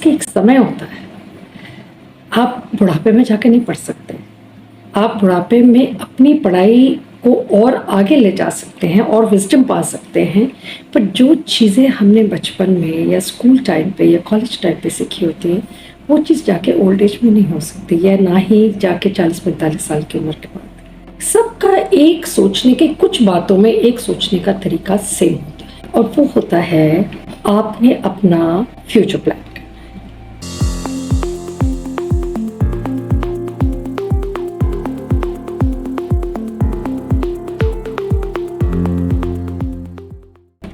का एक समय होता है। आप बुढ़ापे में जाके नहीं पढ़ सकते। आप बुढ़ापे में अपनी पढ़ाई को और आगे ले जा सकते हैं और विज़डम पा सकते हैं, पर जो चीज़ें हमने बचपन में या स्कूल टाइम पे या कॉलेज टाइम पे सीखी होती हैं, वो चीज़ जाके ओल्ड एज में नहीं हो सकती, या ना ही जाके 40-45 साल की उम्र के बाद। सबका एक सोचने के, कुछ बातों में एक सोचने का तरीका सेम होता है, और वो होता है आपने अपना फ्यूचर प्लान।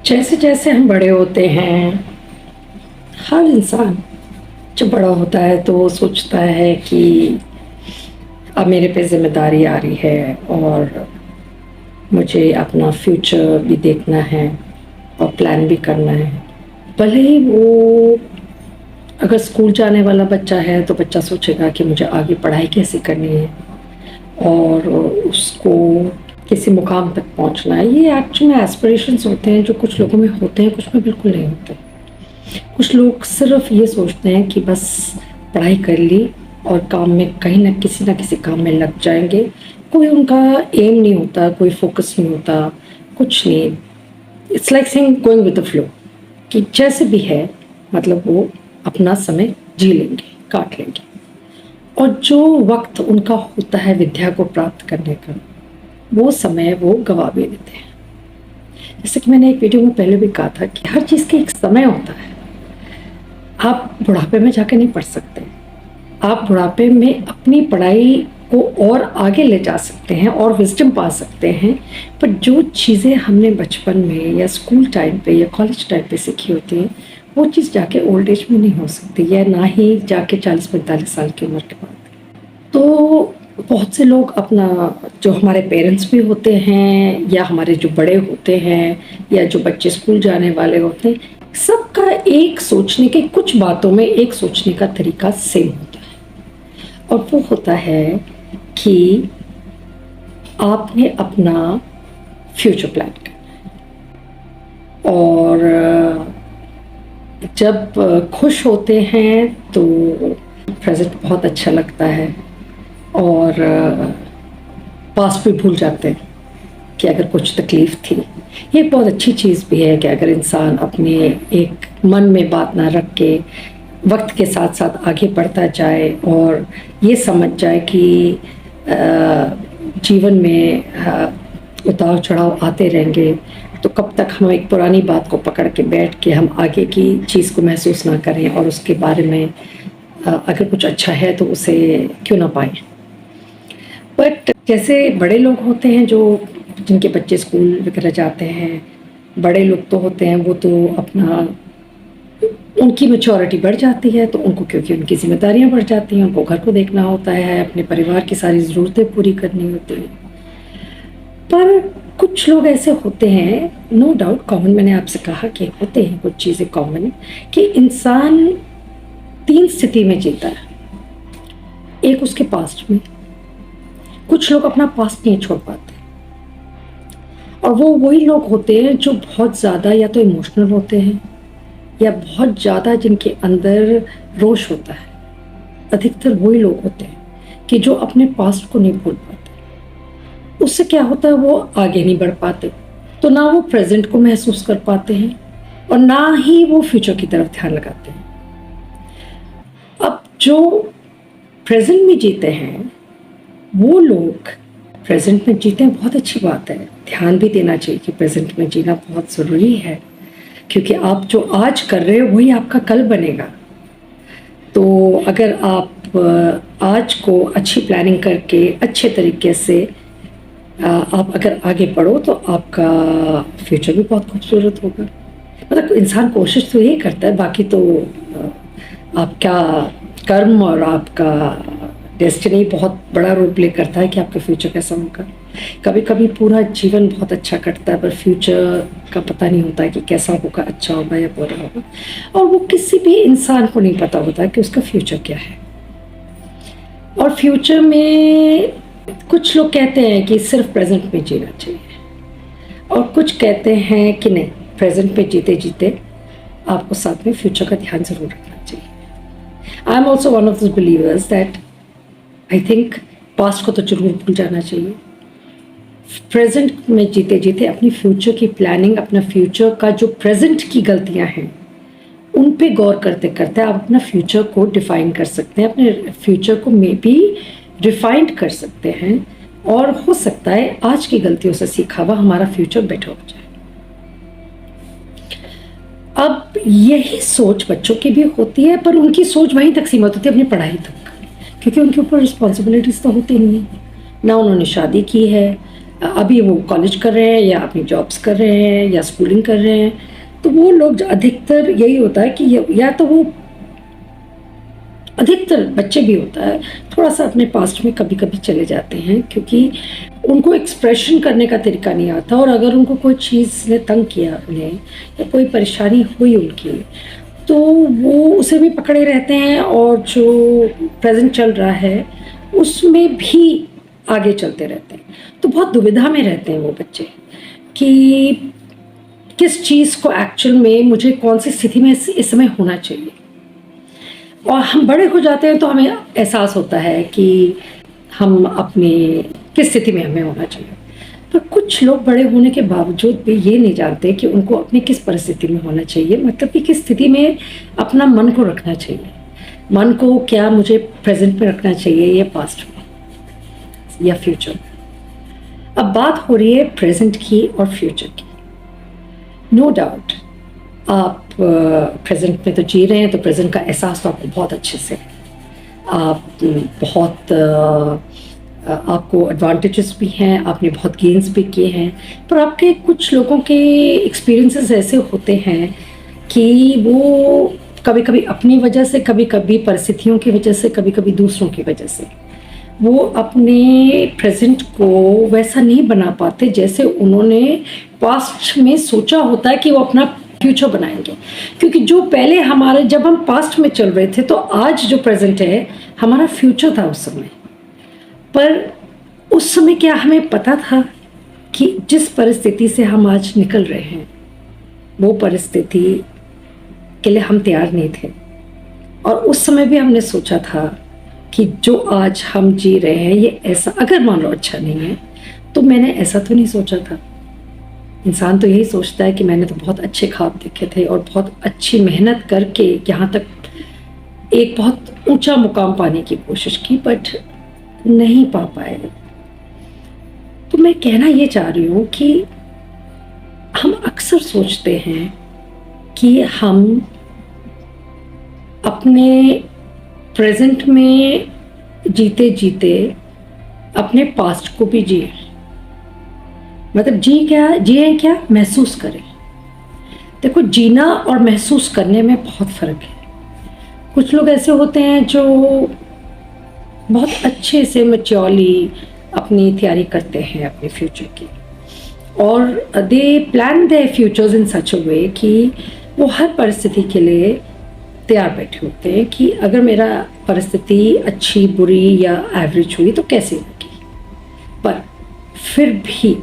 जैसे जैसे हम बड़े होते हैं, हर इंसान जब बड़ा होता है तो वो सोचता है कि अब मेरे पे जिम्मेदारी आ रही है और मुझे अपना फ्यूचर भी देखना है और प्लान भी करना है। भले ही वो अगर स्कूल जाने वाला बच्चा है तो बच्चा सोचेगा कि मुझे आगे पढ़ाई कैसे करनी है और उसको किसी मुकाम तक पहुंचना है। ये एक्चुअली में एस्पिरेशंस होते हैं जो कुछ लोगों में होते हैं, कुछ में बिल्कुल नहीं होते। कुछ लोग सिर्फ ये सोचते हैं कि बस पढ़ाई कर ली और काम में कहीं ना किसी काम में लग जाएंगे। कोई उनका एम नहीं होता, कोई फोकस नहीं होता, कुछ नहीं। It's like saying going with the flow, कि जैसे भी है मतलब वो अपना समय जी लेंगे, काट लेंगे, और जो वक्त उनका होता है विद्या को प्राप्त करने का, वो समय वो गवा भी देते हैं। जैसे कि मैंने एक वीडियो में पहले भी कहा था कि हर चीज़ का एक समय होता है। आप बुढ़ापे में जाके नहीं पढ़ सकते। आप बुढ़ापे में अपनी पढ़ाई को और आगे ले जा सकते हैं और विज़डम पा सकते हैं, पर जो चीज़ें हमने बचपन में या स्कूल टाइम पे या कॉलेज टाइम पे सीखी होती हैं, वो चीज़ जाके ओल्ड एज में नहीं हो सकती, या ना ही जाके 40-45 साल की उम्र के बाद। तो बहुत से लोग अपना, जो हमारे पेरेंट्स भी होते हैं या हमारे जो बड़े होते हैं या जो बच्चे स्कूल जाने वाले होते हैं, सबका एक सोचने के, कुछ बातों में एक सोचने का तरीका सेम होता है, और वो होता है कि आपने अपना फ्यूचर प्लान करना है। और जब खुश होते हैं तो प्रेजेंट बहुत अच्छा लगता है, और पास्ट भी भूल जाते हैं कि अगर कुछ तकलीफ़ थी। ये बहुत अच्छी चीज़ भी है कि अगर इंसान अपने एक मन में बात ना रख के वक्त के साथ साथ आगे बढ़ता जाए और ये समझ जाए कि जीवन में उतार चढ़ाव आते रहेंगे, तो कब तक हम एक पुरानी बात को पकड़ के बैठ के हम आगे की चीज़ को महसूस ना करें, और उसके बारे में अगर कुछ अच्छा है तो उसे क्यों ना पाएं। बट जैसे बड़े लोग होते हैं जो, जिनके बच्चे स्कूल वगैरह जाते हैं, बड़े लोग तो होते हैं वो तो अपना, उनकी मैच्योरिटी बढ़ जाती है तो उनको, क्योंकि उनकी जिम्मेदारियां बढ़ जाती हैं, उनको घर को देखना होता है, अपने परिवार की सारी ज़रूरतें पूरी करनी होती हैं। पर कुछ लोग ऐसे होते हैं, नो डाउट कॉमन, मैंने आपसे कहा कि होते हैं कुछ चीज़ें कॉमन, कि इंसान 3 स्थिति में जीता है। एक उसके पास्ट में, कुछ लोग अपना पास्ट नहीं छोड़ पाते, और वो वही लोग होते हैं जो बहुत ज़्यादा या तो इमोशनल होते हैं या बहुत ज़्यादा जिनके अंदर रोष होता है। अधिकतर वही लोग होते हैं कि जो अपने पास्ट को नहीं भूल पाते। उससे क्या होता है, वो आगे नहीं बढ़ पाते, तो ना वो प्रेजेंट को महसूस कर पाते हैं और ना ही वो फ्यूचर की तरफ ध्यान लगाते हैं। अब जो प्रेजेंट में जीते हैं, वो लोग प्रेजेंट में जीते हैं, बहुत अच्छी बात है, ध्यान भी देना चाहिए कि प्रेजेंट में जीना बहुत ज़रूरी है, क्योंकि आप जो आज कर रहे हो वही आपका कल बनेगा। तो अगर आप आज को अच्छी प्लानिंग करके अच्छे तरीके से आप अगर आगे बढ़ो तो आपका फ्यूचर भी बहुत खूबसूरत होगा। मतलब इंसान कोशिश तो यही करता है, बाकी तो आपका कर्म और आपका डेस्टिनी बहुत बड़ा रोल प्ले करता है कि आपका फ्यूचर कैसा होगा। कभी कभी पूरा जीवन बहुत अच्छा कटता है, पर फ्यूचर का पता नहीं होता है कि कैसा होगा, अच्छा होगा या बुरा होगा, और वो किसी भी इंसान को नहीं पता होता कि उसका फ्यूचर क्या है। और फ्यूचर में कुछ लोग कहते हैं कि सिर्फ प्रेजेंट में जीना चाहिए, और कुछ कहते हैं कि नहीं, प्रेजेंट में जीते जीते आपको साथ में फ्यूचर का ध्यान ज़रूर रखना चाहिए। I am also one of the believers that I think past को तो जरूर भूल जाना चाहिए, प्रेजेंट में जीते जीते अपनी फ्यूचर की प्लानिंग, अपना फ्यूचर का जो प्रेजेंट की गलतियां हैं उन पे गौर करते करते आप अपना फ्यूचर को डिफाइन कर सकते हैं, अपने फ्यूचर को मे बी रिफाइंड कर सकते हैं, और हो सकता है आज की गलतियों से सीखा हुआ हमारा फ्यूचर बेटर हो जाए। अब यही सोच बच्चों की भी होती है, पर उनकी सोच वहीं तक सीमित होती है, अपनी पढ़ाई तक, क्योंकि उनके ऊपर रिस्पॉन्सिबिलिटीज तो होती नहीं ना, उन्होंने शादी की है, अभी वो कॉलेज कर रहे हैं या अपनी जॉब्स कर रहे हैं या स्कूलिंग कर रहे हैं, तो वो लोग अधिकतर यही होता है कि या तो वो, अधिकतर बच्चे भी होता है, थोड़ा सा अपने पास्ट में कभी कभी चले जाते हैं, क्योंकि उनको एक्सप्रेशन करने का तरीका नहीं आता, और अगर उनको कोई चीज़ ने तंग किया उन्हें या कोई परेशानी हुई उनकी, तो वो उसे भी पकड़े रहते हैं, और जो प्रेजेंट चल रहा है उसमें भी आगे चलते रहते हैं। तो बहुत दुविधा में रहते हैं वो बच्चे कि किस चीज़ को एक्चुअल में मुझे कौन सी स्थिति में इस समय होना चाहिए। और हम बड़े हो जाते हैं तो हमें एहसास होता है कि हम अपनी किस स्थिति में हमें होना चाहिए, पर कुछ लोग बड़े होने के बावजूद भी ये नहीं जानते कि उनको अपनी किस परिस्थिति में होना चाहिए, मतलब कि किस स्थिति में अपना मन को रखना चाहिए। मन को क्या मुझे प्रेजेंट में रखना चाहिए या पास्ट में या फ्यूचर में। अब बात हो रही है प्रेजेंट की और फ्यूचर की। नो डाउट आप प्रेजेंट में तो जी रहे हैं, तो प्रेजेंट का एहसास तो आपको बहुत अच्छे से है, आप बहुत आपको एडवांटेजेस भी हैं, आपने बहुत गेन्स भी किए हैं, पर आपके कुछ लोगों के एक्सपीरियंसेस ऐसे होते हैं कि वो कभी कभी अपनी वजह से, कभी कभी परिस्थितियों की वजह से, कभी कभी दूसरों की वजह से वो अपने प्रेजेंट को वैसा नहीं बना पाते जैसे उन्होंने पास्ट में सोचा होता है कि वो अपना फ्यूचर बनाएंगे। क्योंकि जो पहले हमारे, जब हम पास्ट में चल रहे थे, तो आज जो प्रेजेंट है हमारा फ्यूचर था उस समय। पर उस समय क्या हमें पता था कि जिस परिस्थिति से हम आज निकल रहे हैं वो परिस्थिति के लिए हम तैयार नहीं थे, और उस समय भी हमने सोचा था कि जो आज हम जी रहे हैं ये ऐसा, अगर मान लो अच्छा नहीं है, तो मैंने ऐसा तो नहीं सोचा था। इंसान तो यही सोचता है कि मैंने तो बहुत अच्छे ख्वाब देखे थे और बहुत अच्छी मेहनत करके यहाँ तक एक बहुत ऊंचा मुकाम पाने की कोशिश की, बट नहीं पा पाए। तो मैं कहना ये चाह रही हूँ कि हम अक्सर सोचते हैं कि हम अपने प्रेजेंट में जीते जीते अपने पास्ट को भी जिए, मतलब जिए क्या, महसूस करें। देखो, जीना और महसूस करने में बहुत फर्क है। कुछ लोग ऐसे होते हैं जो बहुत अच्छे से मैच्योरली अपनी तैयारी करते हैं अपने फ्यूचर की, और दे प्लान देयर फ्यूचर्स इन सच अ वे कि वो हर परिस्थिति के लिए तैयार बैठे होते हैं कि अगर मेरा परिस्थिति अच्छी, बुरी या एवरेज हुई तो कैसे होगी। पर फिर भी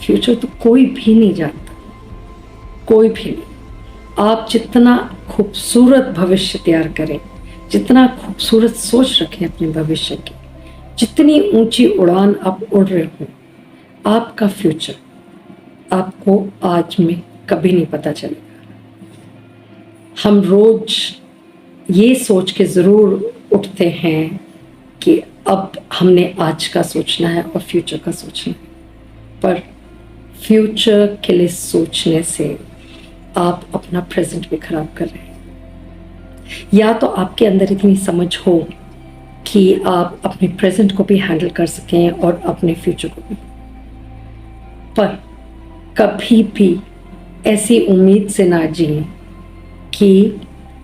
फ्यूचर तो कोई भी नहीं जानता, कोई भी नहीं। आप जितना खूबसूरत भविष्य तैयार करें, जितना खूबसूरत सोच रखें अपने भविष्य की, जितनी ऊंची उड़ान आप उड़ रहे हो, आपका फ्यूचर आपको आज में कभी नहीं पता चलेगा। हम रोज ये सोच के ज़रूर उठते हैं कि अब हमने आज का सोचना है और फ्यूचर का सोचना है, पर फ्यूचर के लिए सोचने से आप अपना प्रेजेंट भी खराब कर रहे हैं। या तो आपके अंदर इतनी समझ हो कि आप अपने प्रेजेंट को भी हैंडल कर सकें और अपने फ्यूचर को भी, पर कभी भी ऐसी उम्मीद से ना जिए कि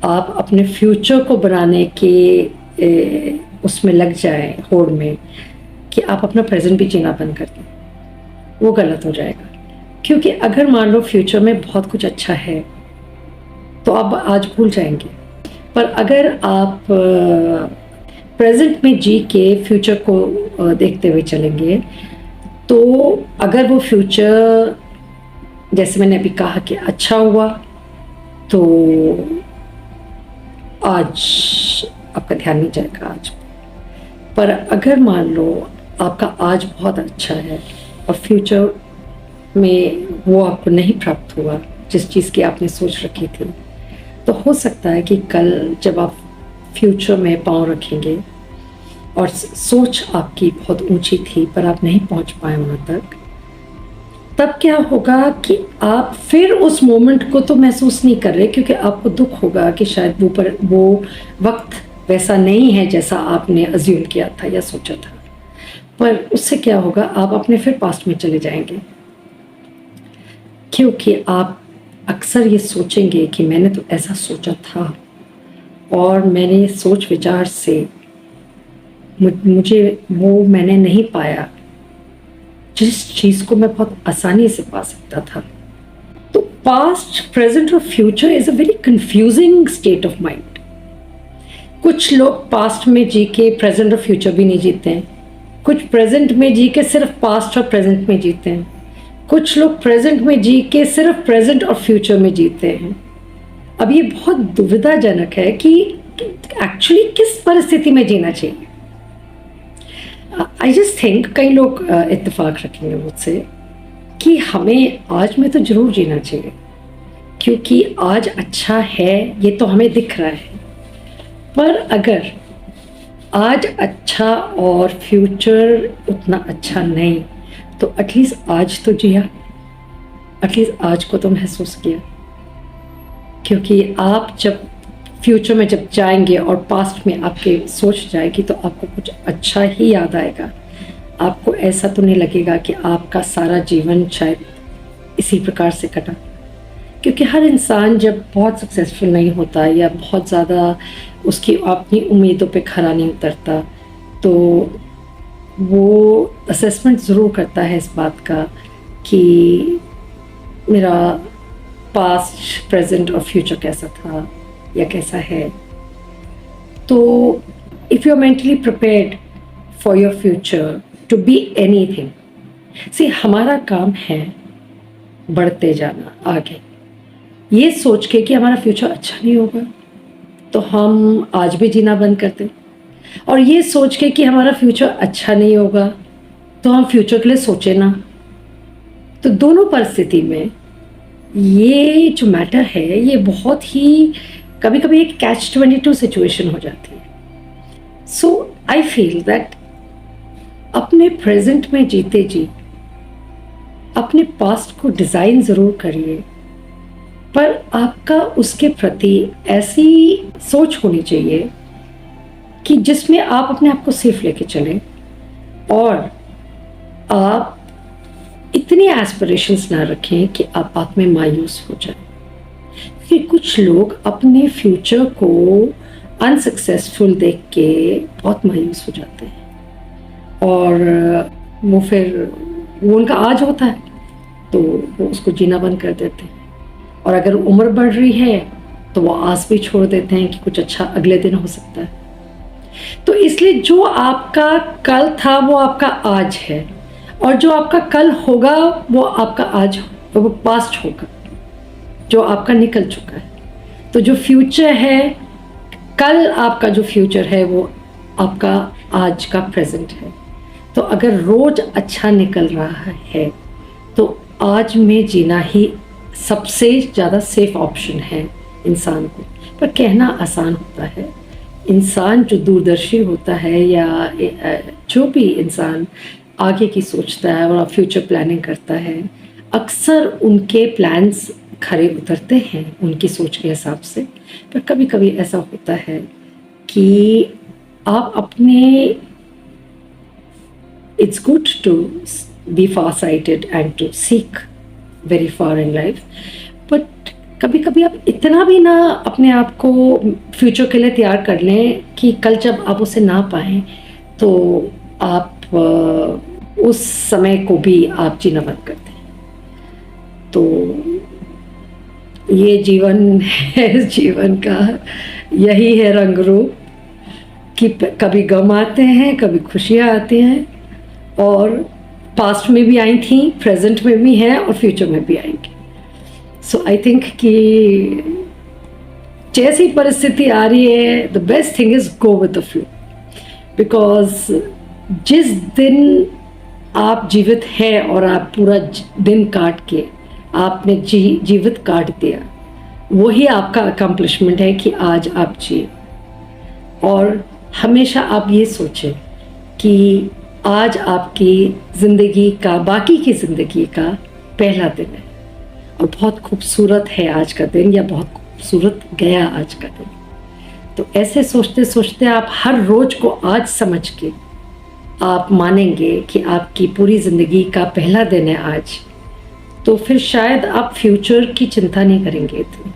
आप अपने फ्यूचर को बनाने के उसमें लग जाए, होड़ में, कि आप अपना प्रेजेंट भी जीना बंद कर दें। वो गलत हो जाएगा। क्योंकि अगर मान लो फ्यूचर में बहुत कुछ अच्छा है तो आप आज भूल जाएंगे, पर अगर आप प्रेजेंट में जी के फ्यूचर को देखते हुए चलेंगे, तो अगर वो फ्यूचर, जैसे मैंने अभी कहा, कि अच्छा हुआ, तो आज आपका ध्यान नहीं जाएगा आज। पर अगर मान लो आपका आज बहुत अच्छा है और फ्यूचर में वो आपको नहीं प्राप्त हुआ जिस चीज़ की आपने सोच रखी थी, तो हो सकता है कि कल जब आप फ्यूचर में पाँव रखेंगे और सोच आपकी बहुत ऊंची थी पर आप नहीं पहुंच पाए वहाँ तक, तब क्या होगा कि आप फिर उस मोमेंट को तो महसूस नहीं कर रहे, क्योंकि आपको दुख होगा कि शायद वो वक्त वैसा नहीं है जैसा आपने अज्यूम किया था या सोचा था। पर उससे क्या होगा, आप अपने फिर पास्ट में चले जाएंगे, क्योंकि आप अक्सर ये सोचेंगे कि मैंने तो ऐसा सोचा था और मैंने सोच विचार से मुझे वो मैंने नहीं पाया जिस चीज़ को मैं बहुत आसानी से पा सकता था। तो पास्ट, प्रेजेंट और future is a very confusing state of mind. कुछ लोग पास्ट में जी के प्रेजेंट और फ्यूचर भी नहीं जीते हैं, कुछ प्रेजेंट में जी के सिर्फ पास्ट और प्रेजेंट में जीते हैं, कुछ लोग प्रेजेंट में जी के सिर्फ प्रेजेंट और फ्यूचर में जीते हैं। अब ये बहुत दुविधाजनक है कि एक्चुअली किस परिस्थिति में जीना चाहिए। आई जस्ट थिंक कई लोग इत्तेफाक रखेंगे मुझसे कि हमें आज में तो जरूर जीना चाहिए, क्योंकि आज अच्छा है ये तो हमें दिख रहा है। पर अगर आज अच्छा और फ्यूचर उतना अच्छा नहीं, तो एटलीस्ट आज तो जिया, एटलीस्ट आज को तो महसूस किया। क्योंकि आप जब फ्यूचर में जब जाएंगे और पास्ट में आपके सोच जाएगी, तो आपको कुछ अच्छा ही याद आएगा। आपको ऐसा तो नहीं लगेगा कि आपका सारा जीवन शायद इसी प्रकार से कटा। क्योंकि हर इंसान जब बहुत सक्सेसफुल नहीं होता या बहुत ज़्यादा उसकी अपनी उम्मीदों पे खरा नहीं उतरता, तो वो असेसमेंट ज़रूर करता है इस बात का कि मेरा पास्ट, प्रेजेंट और फ्यूचर कैसा था या कैसा है। तो if you are mentally prepared for your future to be anything, see हमारा काम है बढ़ते जाना आगे, ये सोच के कि हमारा फ्यूचर अच्छा नहीं होगा तो हम आज भी जीना बंद कर दें, और ये सोच के कि हमारा फ्यूचर अच्छा नहीं होगा तो हम फ्यूचर के लिए सोचे ना। तो दोनों परिस्थिति में ये जो मैटर है ये बहुत ही कभी कभी एक catch-22 सिचुएशन हो जाती है। सो आई फील दैट अपने प्रेजेंट में जीते जी अपने पास्ट को डिज़ाइन ज़रूर करिए, पर आपका उसके प्रति ऐसी सोच होनी चाहिए कि जिसमें आप अपने आप को सेफ लेके चलें और आप इतनी एस्पिरेशंस ना रखें कि आप बाद में मायूस हो जाएं। कि कुछ लोग अपने फ्यूचर को अनसक्सेसफुल देख के बहुत मायूस हो जाते हैं और वो उनका आज होता है तो वो उसको जीना बंद कर देते हैं, और अगर उम्र बढ़ रही है तो वो आस भी छोड़ देते हैं कि कुछ अच्छा अगले दिन हो सकता है। तो इसलिए जो आपका कल था वो आपका आज है, और जो आपका कल होगा वो आपका आज, वो पास्ट होगा जो आपका निकल चुका है। तो जो फ्यूचर है, कल आपका जो फ्यूचर है वो आपका आज का प्रेजेंट है। तो अगर रोज अच्छा निकल रहा है तो आज में जीना ही सबसे ज़्यादा सेफ ऑप्शन है इंसान को। पर कहना आसान होता है, इंसान जो दूरदर्शी होता है या जो भी इंसान आगे की सोचता है और फ्यूचर प्लानिंग करता है, अक्सर उनके प्लान्स खरे उतरते हैं उनकी सोच के हिसाब से। पर कभी कभी ऐसा होता है कि आप अपने, it's good to be far sighted and to seek very far in life, but कभी कभी आप इतना भी ना अपने आप को फ्यूचर के लिए तैयार कर लें कि कल जब आप उसे ना पाएं तो आप उस समय को भी आप जीना बंद कर दें। तो ये जीवन है, जीवन का यही है रंग रूप कि कभी गम आते हैं, कभी खुशियाँ आती हैं, और पास्ट में भी आई थी, प्रेजेंट में भी हैं और फ्यूचर में भी आएंगी। सो आई थिंक कि जैसी परिस्थिति आ रही है, the best thing is go with the flow, because जिस दिन आप जीवित हैं और आप पूरा दिन काट के आपने जीवित काट दिया, वही आपका अकम्पलिशमेंट है कि आज आप जिए। और हमेशा आप ये सोचें कि आज आपकी ज़िंदगी का, बाकी की ज़िंदगी का पहला दिन है और बहुत खूबसूरत है आज का दिन, या बहुत खूबसूरत गया आज का दिन। तो ऐसे सोचते सोचते आप हर रोज़ को आज समझ के आप मानेंगे कि आपकी पूरी ज़िंदगी का पहला दिन है आज, तो फिर शायद आप फ्यूचर की चिंता नहीं करेंगे इतनी,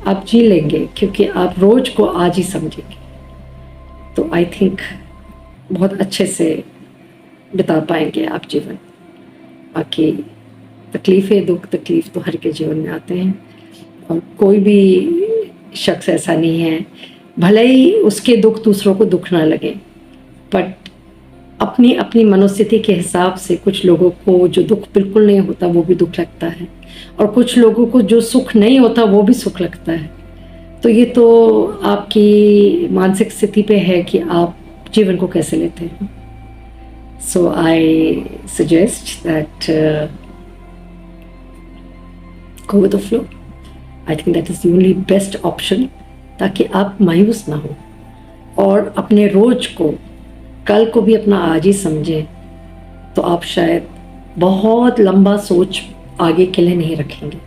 आप जी लेंगे, क्योंकि आप रोज़ को आज ही समझेंगे। तो आई थिंक बहुत अच्छे से बिता पाएंगे आप जीवन। बाकी तकलीफ़ें, दुख तकलीफ़ तो हर के जीवन में आते हैं, और कोई भी शख्स ऐसा नहीं है, भले ही उसके दुख दूसरों को दुख ना लगे, बट अपनी अपनी मनोस्थिति के हिसाब से कुछ लोगों को जो दुख बिल्कुल नहीं होता वो भी दुख लगता है, और कुछ लोगों को जो सुख नहीं होता वो भी सुख लगता है। तो ये तो आपकी मानसिक स्थिति पे है कि आप जीवन को कैसे लेते हैं। So I suggest that go with the flow. I think that is the only best option, ताकि आप मायूस ना हो और अपने रोज को, कल को भी अपना आज ही समझें। तो आप शायद बहुत लंबा सोच आगे के लिए नहीं रखेंगे,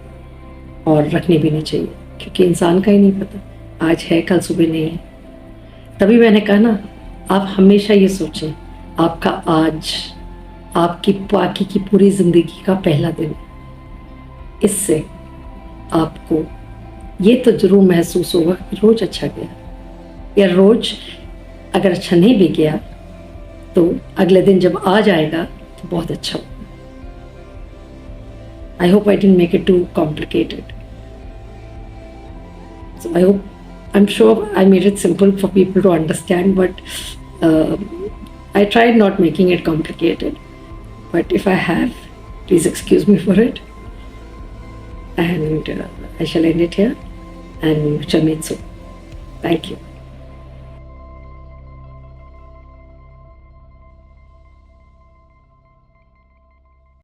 और रखनी भी नहीं चाहिए, क्योंकि इंसान का ही नहीं पता आज है कल सुबह नहीं है। तभी मैंने कहा ना, आप हमेशा ये सोचें आपका आज आपकी बाकी की पूरी ज़िंदगी का पहला दिन है। इससे आपको ये तो ज़रूर महसूस होगा कि रोज़ अच्छा गया, या रोज़ अगर अच्छा नहीं भी गया तो अगले दिन जब आ जाएगा तो बहुत अच्छा होगा। I hope I didn't make it too complicated. So I'm sure I made it simple for people to understand, but I tried not making it complicated. But if I have, please excuse me for it. And I shall end it here, and we shall meet soon. Thank you.